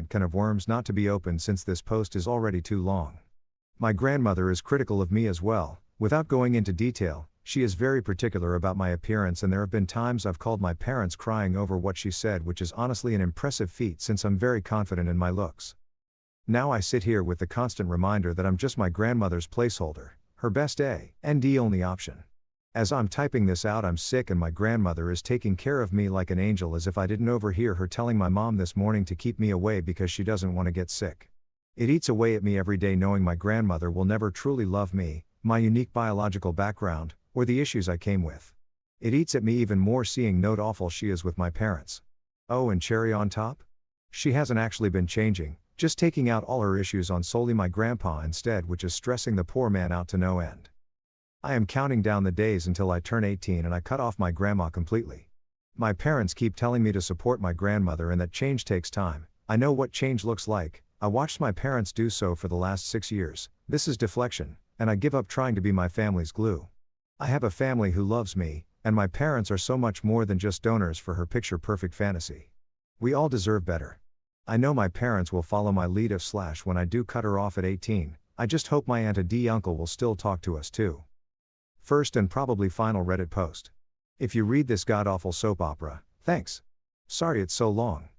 can of worms not to be opened since this post is already too long. My grandmother is critical of me as well. Without going into detail, she is very particular about my appearance, and there have been times I've called my parents crying over what she said, which is honestly an impressive feat since I'm very confident in my looks. Now I sit here with the constant reminder that I'm just my grandmother's placeholder, her best and only option. As I'm typing this out, I'm sick, and my grandmother is taking care of me like an angel, as if I didn't overhear her telling my mom this morning to keep me away because she doesn't want to get sick. It eats away at me every day knowing my grandmother will never truly love me, my unique biological background, or the issues I came with. It eats at me even more seeing note awful she is with my parents. Oh, and cherry on top? She hasn't actually been changing, just taking out all her issues on solely my grandpa instead, which is stressing the poor man out to no end. I am counting down the days until I turn 18 and I cut off my grandma completely. My parents keep telling me to support my grandmother and that change takes time. I know what change looks like. I watched my parents do so for the last 6 years. This is deflection, and I give up trying to be my family's glue. I have a family who loves me, and my parents are so much more than just donors for her picture-perfect fantasy. We all deserve better. I know my parents will follow my lead when I do cut her off at 18. I just hope my Aunt D uncle will still talk to us too. First and probably final Reddit post. If you read this god-awful soap opera, thanks. Sorry it's so long.